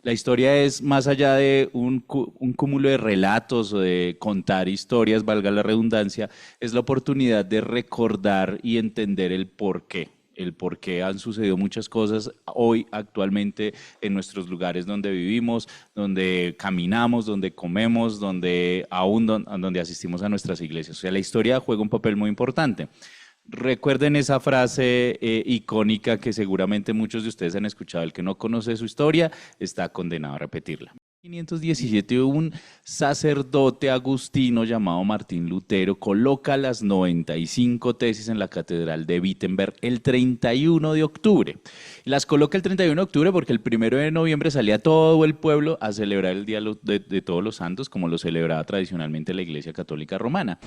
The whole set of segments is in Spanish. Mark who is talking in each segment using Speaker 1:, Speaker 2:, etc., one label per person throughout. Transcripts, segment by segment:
Speaker 1: La historia es más allá de un cúmulo de relatos o de contar historias, valga la redundancia, es la oportunidad de recordar y entender el por qué han sucedido muchas cosas hoy actualmente en nuestros lugares donde vivimos, donde caminamos, donde comemos, donde asistimos a nuestras iglesias. O sea, la historia juega un papel muy importante. Recuerden esa frase icónica que seguramente muchos de ustedes han escuchado: el que no conoce su historia está condenado a repetirla. En 1517 un sacerdote agustino llamado Martín Lutero coloca las 95 tesis en la catedral de Wittenberg el 31 de octubre. Las coloca el 31 de octubre porque el 1 de noviembre salía todo el pueblo a celebrar el Día de Todos los Santos, como lo celebraba tradicionalmente la Iglesia Católica Romana.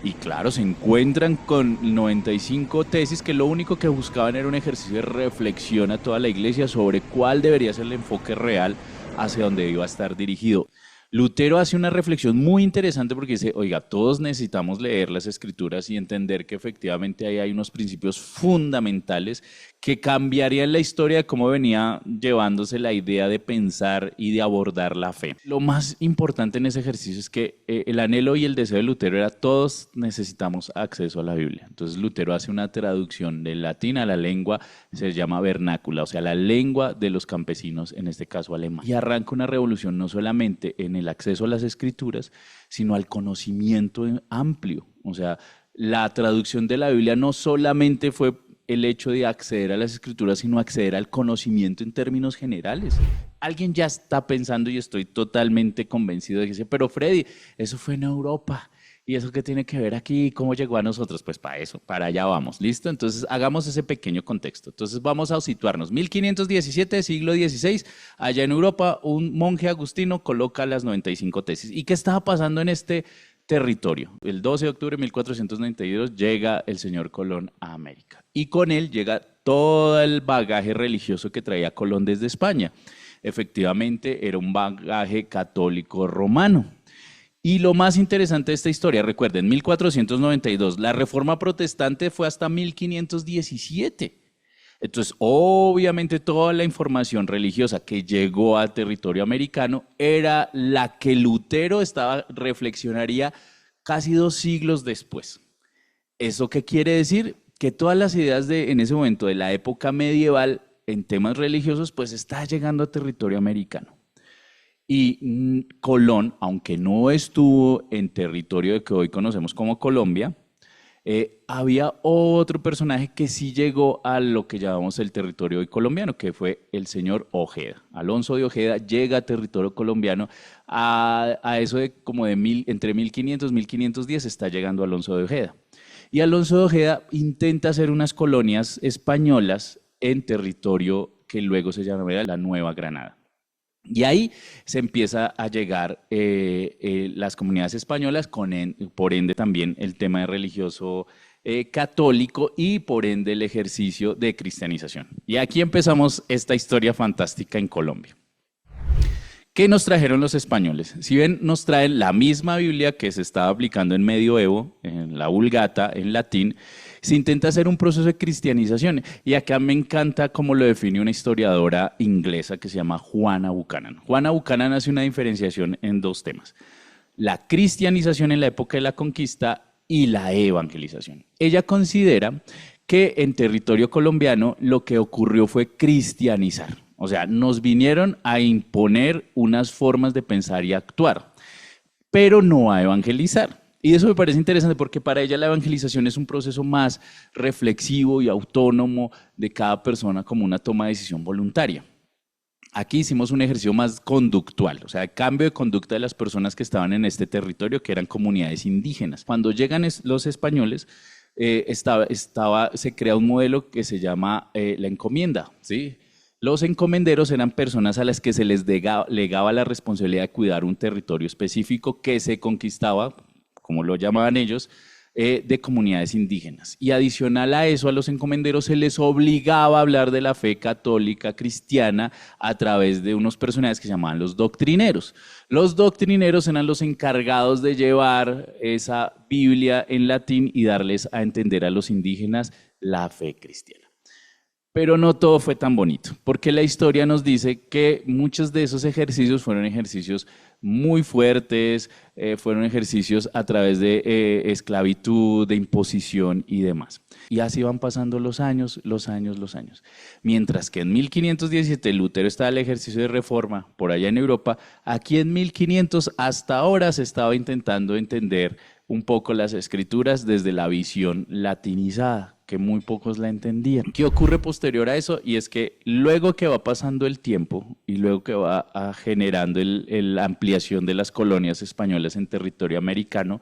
Speaker 1: Y claro, se encuentran con 95 tesis que lo único que buscaban era un ejercicio de reflexión a toda la iglesia sobre cuál debería ser el enfoque real hacia donde iba a estar dirigido. Lutero hace una reflexión muy interesante porque dice, oiga, todos necesitamos leer las escrituras y entender que efectivamente ahí hay unos principios fundamentales que cambiarían la historia de cómo venía llevándose la idea de pensar y de abordar la fe. Lo más importante en ese ejercicio es que el anhelo y el deseo de Lutero era todos necesitamos acceso a la Biblia. Entonces Lutero hace una traducción del latín a la lengua, se llama vernácula, o sea, la lengua de los campesinos, en este caso alemán. Y arranca una revolución no solamente en el acceso a las escrituras, sino al conocimiento amplio. O sea, la traducción de la Biblia no solamente fue el hecho de acceder a las escrituras, sino acceder al conocimiento en términos generales. Alguien ya está pensando, y estoy totalmente convencido de que dice, pero Freddy, eso fue en Europa, ¿y eso qué tiene que ver aquí? ¿Cómo llegó a nosotros? Pues para eso, para allá vamos, ¿listo? Entonces hagamos ese pequeño contexto. Entonces vamos a situarnos. 1517, siglo XVI, allá en Europa, un monje agustino coloca las 95 tesis. ¿Y qué estaba pasando en este territorio? El 12 de octubre de 1492 llega el señor Colón a América y con él llega todo el bagaje religioso que traía Colón desde España. Efectivamente, era un bagaje católico romano. Y lo más interesante de esta historia, recuerden, 1492, la reforma protestante fue hasta 1517. Entonces, obviamente toda la información religiosa que llegó al territorio americano era la que Lutero reflexionaría casi 2 siglos después. ¿Eso qué quiere decir? Que todas las ideas en ese momento de la época medieval en temas religiosos, pues está llegando a territorio americano. Y Colón, aunque no estuvo en territorio de que hoy conocemos como Colombia, había otro personaje que sí llegó a lo que llamamos el territorio hoy colombiano, que fue el señor Ojeda. Alonso de Ojeda llega a territorio colombiano a eso de como entre 1500 y 1510 está llegando Alonso de Ojeda. Y Alonso de Ojeda intenta hacer unas colonias españolas en territorio que luego se llamaría la Nueva Granada. Y ahí se empieza a llegar las comunidades españolas, por ende también el tema religioso católico y por ende el ejercicio de cristianización. Y aquí empezamos esta historia fantástica en Colombia. ¿Qué nos trajeron los españoles? Si ven, nos traen la misma Biblia que se estaba aplicando en Medioevo, en la Vulgata, en latín. Se intenta hacer un proceso de cristianización. Y acá me encanta cómo lo define una historiadora inglesa que se llama Juana Buchanan. Juana Buchanan hace una diferenciación en 2 temas: la cristianización en la época de la conquista y la evangelización. Ella considera que en territorio colombiano lo que ocurrió fue cristianizar. O sea, nos vinieron a imponer unas formas de pensar y actuar, pero no a evangelizar. Y eso me parece interesante porque para ella la evangelización es un proceso más reflexivo y autónomo de cada persona, como una toma de decisión voluntaria. Aquí hicimos un ejercicio más conductual, o sea, cambio de conducta de las personas que estaban en este territorio, que eran comunidades indígenas. Cuando llegan los españoles, se crea un modelo que se llama la encomienda, ¿sí? Los encomenderos eran personas a las que se les legaba la responsabilidad de cuidar un territorio específico que se conquistaba, como lo llamaban ellos, de comunidades indígenas. Y adicional a eso, a los encomenderos se les obligaba a hablar de la fe católica cristiana a través de unos personajes que se llamaban los doctrineros. Los doctrineros eran los encargados de llevar esa Biblia en latín y darles a entender a los indígenas la fe cristiana. Pero no todo fue tan bonito, porque la historia nos dice que muchos de esos ejercicios fueron ejercicios muy fuertes, fueron ejercicios a través de esclavitud, de imposición y demás. Y así van pasando los años, los años, los años. Mientras que en 1517 Lutero estaba en el ejercicio de reforma por allá en Europa, aquí en 1500 hasta ahora se estaba intentando entender un poco las escrituras desde la visión latinizada, que muy pocos la entendían. ¿Qué ocurre posterior a eso? Y es que luego que va pasando el tiempo y luego que va generando la ampliación de las colonias españolas en territorio americano,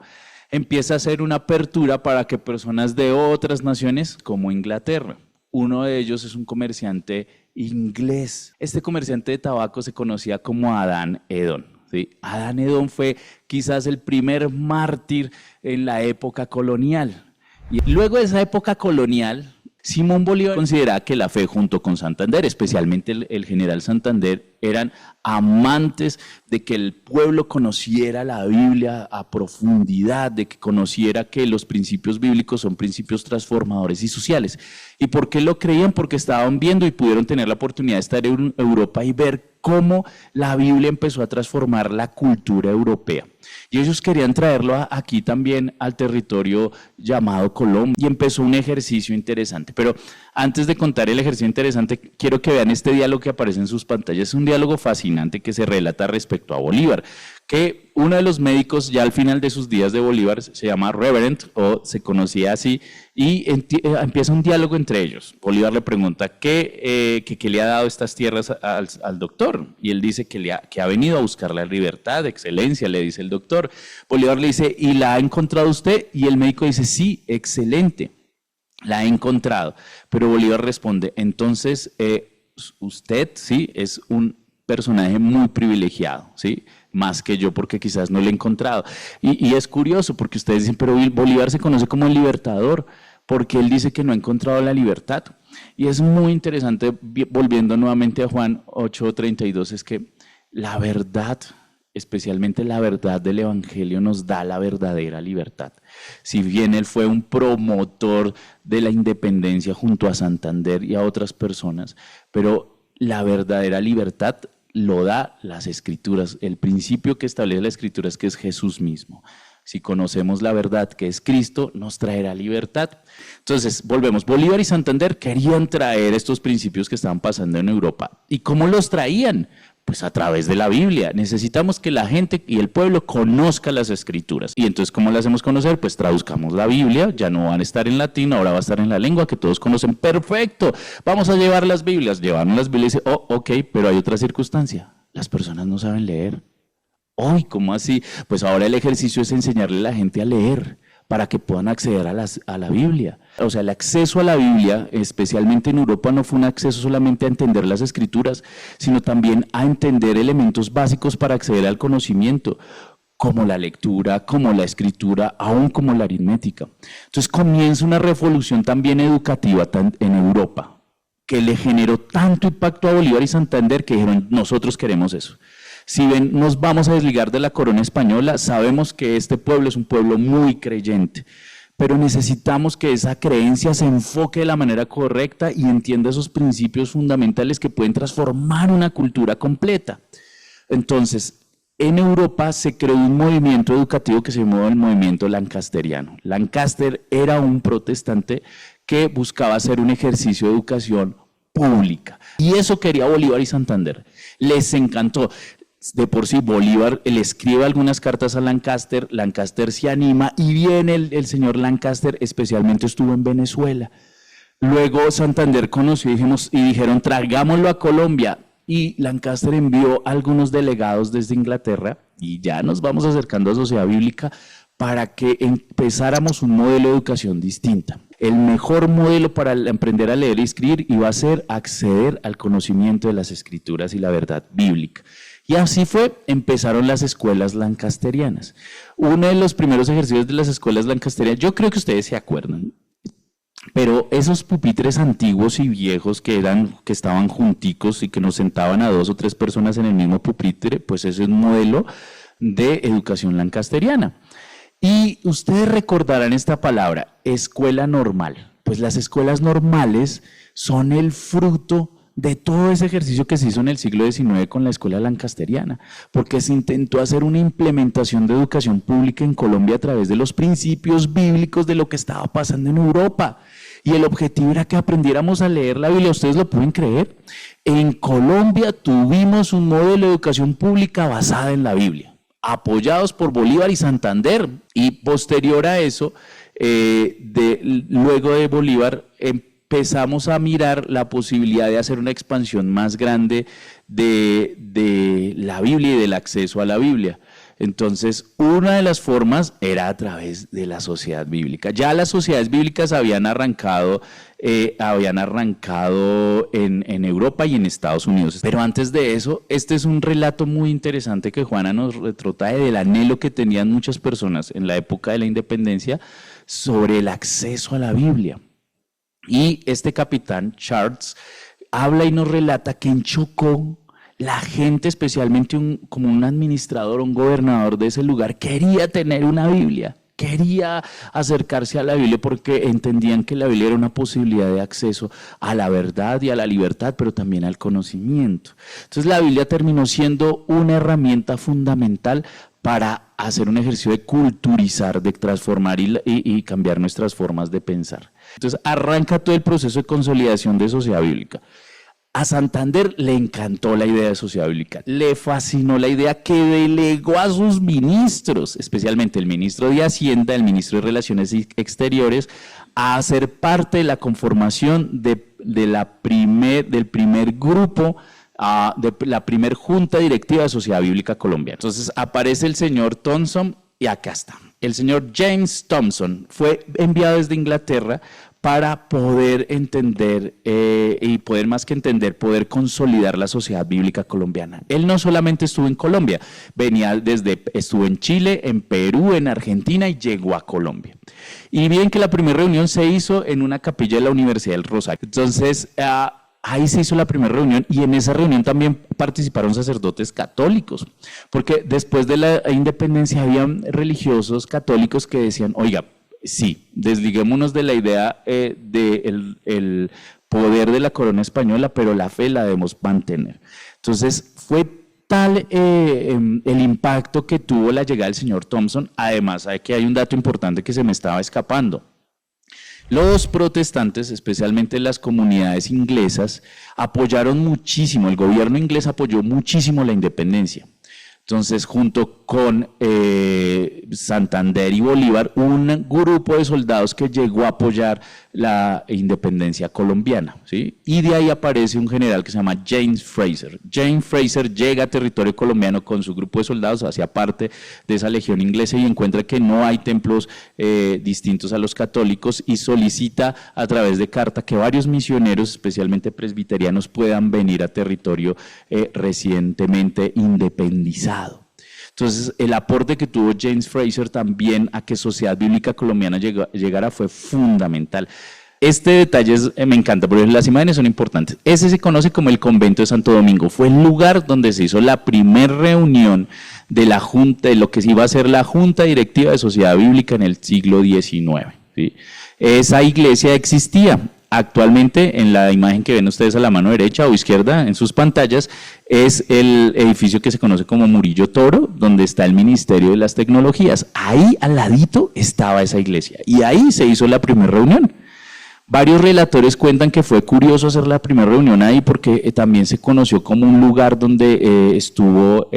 Speaker 1: empieza a hacer una apertura para que personas de otras naciones, como Inglaterra, uno de ellos es un comerciante inglés. Este comerciante de tabaco se conocía como Adán Edon. ¿Sí? Adán Edon fue quizás el primer mártir en la época colonial. Y luego de esa época colonial, Simón Bolívar consideraba que la fe junto con Santander, especialmente el general Santander, eran amantes de que el pueblo conociera la Biblia a profundidad, de que conociera que los principios bíblicos son principios transformadores y sociales. ¿Y por qué lo creían? Porque estaban viendo y pudieron tener la oportunidad de estar en Europa y ver cómo la Biblia empezó a transformar la cultura europea. Y ellos querían traerlo aquí también al territorio llamado Colombia y empezó un ejercicio interesante. Pero antes de contar el ejercicio interesante, quiero que vean este diálogo que aparece en sus pantallas. Es un diálogo fascinante que se relata respecto a Bolívar, que uno de los médicos ya al final de sus días de Bolívar se llama Reverend o se conocía así y empieza un diálogo entre ellos. Bolívar le pregunta qué le ha dado estas tierras al doctor y él dice que ha venido a buscar la libertad, excelencia, le dice el doctor. Bolívar le dice, ¿y la ha encontrado usted? Y el médico dice, sí, excelente, la he encontrado. Pero Bolívar responde, entonces usted sí es un personaje muy privilegiado, ¿sí? Más que yo porque quizás no lo he encontrado. Y es curioso porque ustedes dicen, pero Bolívar se conoce como el libertador porque él dice que no ha encontrado la libertad. Y es muy interesante, volviendo nuevamente a Juan 8:32, es que la verdad, especialmente la verdad del Evangelio, nos da la verdadera libertad. Si bien él fue un promotor de la independencia junto a Santander y a otras personas, pero la verdadera libertad lo da las Escrituras. El principio que establece la Escritura es que es Jesús mismo. Si conocemos la verdad que es Cristo, nos traerá libertad. Entonces, volvemos. Bolívar y Santander querían traer estos principios que estaban pasando en Europa. ¿Y cómo los traían? Pues a través de la Biblia. Necesitamos que la gente y el pueblo conozca las Escrituras. Y entonces, ¿cómo las hacemos conocer? Pues traduzcamos la Biblia, ya no van a estar en latín, ahora va a estar en la lengua que todos conocen. ¡Perfecto! Vamos a llevar las Biblias. Llevaron las Biblias y dice, oh, ok, pero hay otra circunstancia. Las personas no saben leer. ¡Ay, cómo así! Pues ahora el ejercicio es enseñarle a la gente a leer para que puedan acceder a la Biblia. O sea, el acceso a la Biblia, especialmente en Europa, no fue un acceso solamente a entender las Escrituras, sino también a entender elementos básicos para acceder al conocimiento, como la lectura, como la escritura, aún como la aritmética. Entonces comienza una revolución también educativa en Europa, que le generó tanto impacto a Bolívar y Santander que dijeron, nosotros queremos eso. Si ven, nos vamos a desligar de la corona española, sabemos que este pueblo es un pueblo muy creyente, pero necesitamos que esa creencia se enfoque de la manera correcta y entienda esos principios fundamentales que pueden transformar una cultura completa. Entonces, en Europa se creó un movimiento educativo que se llamó el movimiento lancasteriano. Lancaster era un protestante que buscaba hacer un ejercicio de educación pública. Y eso quería Bolívar y Santander. Les encantó. De por sí Bolívar le escribe algunas cartas a Lancaster, Lancaster se anima y viene el señor Lancaster, especialmente estuvo en Venezuela. Luego Santander conoció y dijeron, traigámoslo a Colombia. Y Lancaster envió a algunos delegados desde Inglaterra, y ya nos vamos acercando a Sociedad Bíblica, para que empezáramos un modelo de educación distinta. El mejor modelo para aprender a leer y escribir iba a ser acceder al conocimiento de las Escrituras y la verdad bíblica. Y así fue, empezaron las escuelas lancasterianas. Uno de los primeros ejercicios de las escuelas lancasterianas, yo creo que ustedes se acuerdan, pero esos pupitres antiguos y viejos que estaban junticos y que nos sentaban a 2 o 3 personas en el mismo pupitre, pues ese es un modelo de educación lancasteriana. Y ustedes recordarán esta palabra, escuela normal. Pues las escuelas normales son el fruto de todo ese ejercicio que se hizo en el siglo XIX con la escuela lancasteriana, porque se intentó hacer una implementación de educación pública en Colombia a través de los principios bíblicos de lo que estaba pasando en Europa. Y el objetivo era que aprendiéramos a leer la Biblia. ¿Ustedes lo pueden creer? En Colombia tuvimos un modelo de educación pública basada en la Biblia, apoyados por Bolívar y Santander. Y posterior a eso, luego de Bolívar, empezamos a mirar la posibilidad de hacer una expansión más grande de la Biblia y del acceso a la Biblia. Entonces, una de las formas era a través de la sociedad bíblica. Ya las sociedades bíblicas habían arrancado en Europa y en Estados Unidos. Pero antes de eso, este es un relato muy interesante que Juana nos retrotrae del anhelo que tenían muchas personas en la época de la independencia sobre el acceso a la Biblia. Y este capitán, Charles, habla y nos relata que en Chocó, la gente, especialmente como un administrador, un gobernador de ese lugar, quería tener una Biblia, quería acercarse a la Biblia porque entendían que la Biblia era una posibilidad de acceso a la verdad y a la libertad, pero también al conocimiento. Entonces la Biblia terminó siendo una herramienta fundamental para hacer un ejercicio de culturizar, de transformar y cambiar nuestras formas de pensar. Entonces arranca todo el proceso de consolidación de sociedad bíblica. A Santander le encantó la idea de sociedad bíblica, le fascinó la idea que delegó a sus ministros, especialmente el ministro de Hacienda, el ministro de Relaciones Exteriores, a ser parte de la conformación del primer grupo, de la primer junta directiva de sociedad bíblica colombiana. Entonces aparece el señor Thompson y acá está. El señor James Thompson fue enviado desde Inglaterra para poder entender y poder más que entender, poder consolidar la sociedad bíblica colombiana. Él no solamente estuvo en Colombia, estuvo en Chile, en Perú, en Argentina y llegó a Colombia. Y miren que la primera reunión se hizo en una capilla de la Universidad del Rosario. Entonces, ahí se hizo la primera reunión y en esa reunión también participaron sacerdotes católicos, porque después de la independencia habían religiosos católicos que decían, oiga, sí, desliguémonos de la idea del poder de la corona española, pero la fe la debemos mantener. Entonces fue tal el impacto que tuvo la llegada del señor Thompson. Además, aquí hay un dato importante que se me estaba escapando. Los protestantes, especialmente las comunidades inglesas, apoyaron muchísimo, el gobierno inglés apoyó muchísimo la independencia. Entonces, junto con Santander y Bolívar, un grupo de soldados que llegó a apoyar la independencia colombiana, ¿sí? Y de ahí aparece un general que se llama James Fraser. James Fraser llega a territorio colombiano con su grupo de soldados, hacia parte de esa legión inglesa y encuentra que no hay templos distintos a los católicos y solicita a través de carta que varios misioneros, especialmente presbiterianos, puedan venir a territorio recientemente independizado. Entonces, el aporte que tuvo James Fraser también a que Sociedad Bíblica Colombiana llegara fue fundamental. Este detalle me encanta, porque las imágenes son importantes. Ese se conoce como el Convento de Santo Domingo. Fue el lugar donde se hizo la primera reunión de la Junta, de lo que iba a ser la Junta Directiva de Sociedad Bíblica en el siglo XIX, ¿sí? Esa iglesia existía. Actualmente, en la imagen que ven ustedes a la mano derecha o izquierda en sus pantallas, es el edificio que se conoce como Murillo Toro, donde está el Ministerio de las Tecnologías. Ahí al ladito estaba esa iglesia y ahí se hizo la primera reunión. Varios relatores cuentan que fue curioso hacer la primera reunión ahí porque también se conoció como un lugar donde estuvo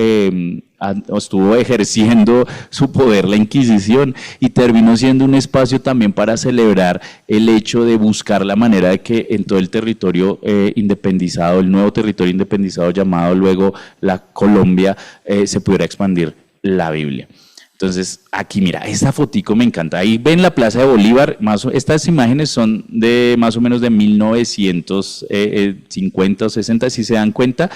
Speaker 1: ejerciendo su poder la Inquisición y terminó siendo un espacio también para celebrar el hecho de buscar la manera de que en todo el territorio independizado, el nuevo territorio independizado llamado luego la Colombia, se pudiera expandir la Biblia. Entonces, aquí mira, esta fotico me encanta. Ahí ven la Plaza de Bolívar. Estas imágenes son de más o menos de 1950 o 60, si se dan cuenta.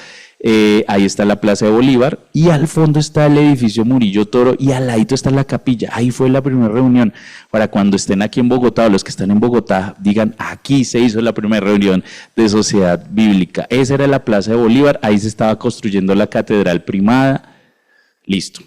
Speaker 1: Ahí está la Plaza de Bolívar y al fondo está el edificio Murillo Toro y al ladito está la capilla. Ahí fue la primera reunión. Para cuando estén aquí en Bogotá o los que están en Bogotá digan, aquí se hizo la primera reunión de Sociedad Bíblica. Esa era la Plaza de Bolívar. Ahí se estaba construyendo la Catedral Primada. Listo.